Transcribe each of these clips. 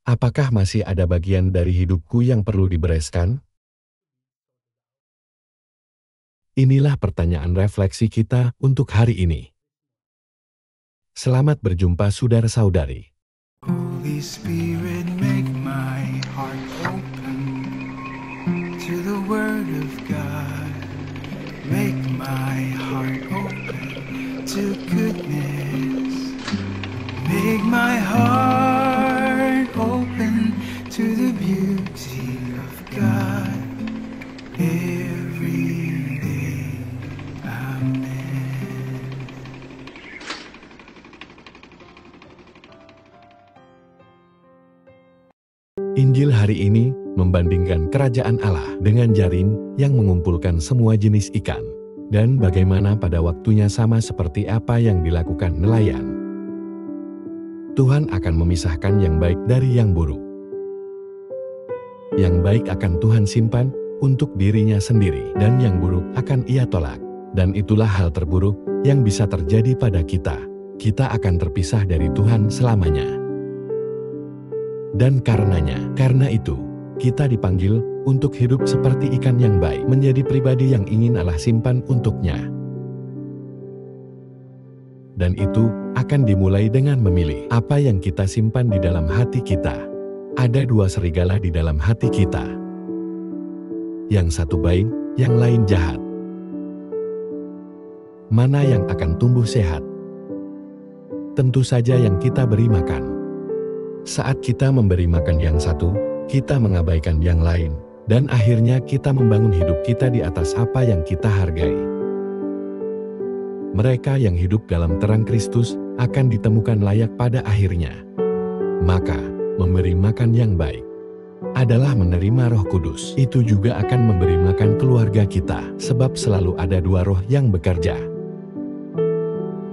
Apakah masih ada bagian dari hidupku yang perlu dibereskan? Inilah pertanyaan refleksi kita untuk hari ini. Selamat berjumpa saudara-saudari. Holy Spirit, make my heart open to the Word of God. Make my heart open to goodness. Make my heart open to the beauty of God every day. Amen. Injil hari ini membandingkan kerajaan Allah dengan jaring yang mengumpulkan semua jenis ikan, dan bagaimana pada waktunya sama seperti apa yang dilakukan nelayan. Tuhan akan memisahkan yang baik dari yang buruk. Yang baik akan Tuhan simpan untuk dirinya sendiri, dan yang buruk akan Ia tolak. Dan itulah hal terburuk yang bisa terjadi pada kita. Kita akan terpisah dari Tuhan selamanya. Dan karena itu, kita dipanggil untuk hidup seperti ikan yang baik, menjadi pribadi yang ingin Allah simpan untuknya. Dan itu akan dimulai dengan memilih apa yang kita simpan di dalam hati kita. Ada dua serigala di dalam hati kita. Yang satu baik, yang lain jahat. Mana yang akan tumbuh sehat? Tentu saja yang kita beri makan. Saat kita memberi makan yang satu, kita mengabaikan yang lain, dan akhirnya kita membangun hidup kita di atas apa yang kita hargai. Mereka yang hidup dalam terang Kristus akan ditemukan layak pada akhirnya. Maka, memberi makan yang baik adalah menerima Roh Kudus. Itu juga akan memberi makan keluarga kita, sebab selalu ada dua roh yang bekerja.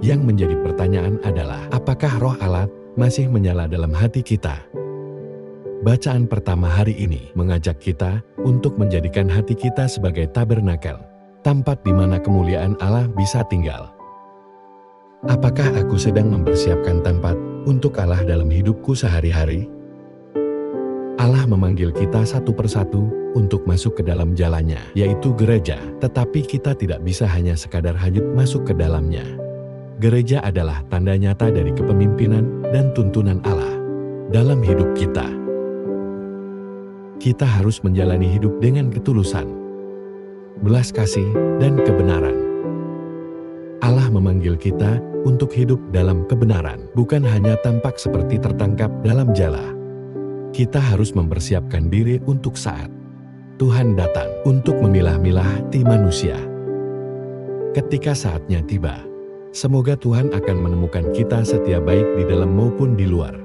Yang menjadi pertanyaan adalah, apakah Roh Allah masih menyala dalam hati kita? Bacaan pertama hari ini mengajak kita untuk menjadikan hati kita sebagai tabernakel, tempat di mana kemuliaan Allah bisa tinggal. Apakah aku sedang mempersiapkan tempat untuk Allah dalam hidupku sehari-hari? Allah memanggil kita satu persatu untuk masuk ke dalam jalannya, yaitu gereja, tetapi kita tidak bisa hanya sekadar hanyut masuk ke dalamnya. Gereja adalah tanda nyata dari kepemimpinan dan tuntunan Allah dalam hidup kita. Kita harus menjalani hidup dengan ketulusan, belas kasih, dan kebenaran. Allah memanggil kita untuk hidup dalam kebenaran, bukan hanya tampak seperti tertangkap dalam jala. Kita harus mempersiapkan diri untuk saat Tuhan datang untuk memilah-milah hati manusia. Ketika saatnya tiba, semoga Tuhan akan menemukan kita setia baik di dalam maupun di luar.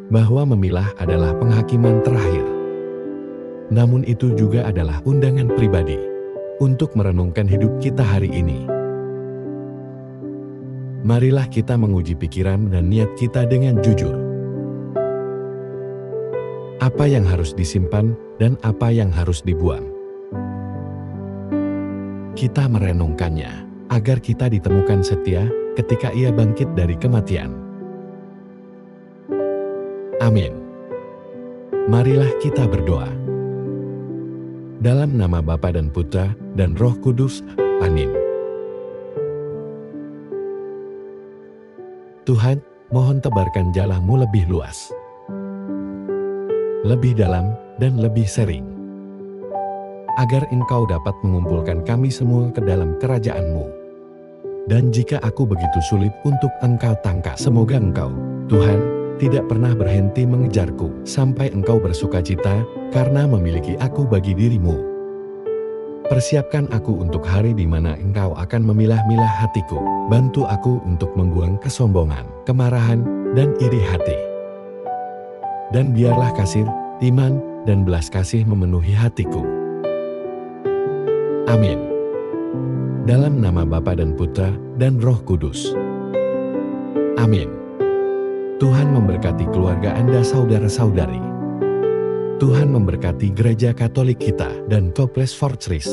Bahwa memilah adalah penghakiman terakhir. Namun itu juga adalah undangan pribadi untuk merenungkan hidup kita hari ini. Marilah kita menguji pikiran dan niat kita dengan jujur. Apa yang harus disimpan dan apa yang harus dibuang? Kita merenungkannya agar kita ditemukan setia ketika Ia bangkit dari kematian. Amin. Marilah kita berdoa. Dalam nama Bapa dan Putra dan Roh Kudus. Amin. Tuhan, mohon tebarkan jala-Mu lebih luas, lebih dalam, dan lebih sering, agar Engkau dapat mengumpulkan kami semua ke dalam kerajaan-Mu. Dan jika aku begitu sulit untuk Engkau tangkap, semoga Engkau, Tuhan, tidak pernah berhenti mengejarku, sampai Engkau bersukacita karena memiliki aku bagi diri-Mu. Persiapkan aku untuk hari di mana Engkau akan memilah-milah hatiku. Bantu aku untuk membuang kesombongan, kemarahan, dan iri hati. Dan biarlah kasih, iman, dan belas kasih memenuhi hatiku. Amin. Dalam nama Bapa dan Putra dan Roh Kudus. Amin. Tuhan memberkati keluarga Anda saudara-saudari. Tuhan memberkati Gereja Katolik kita dan Toples Fortress.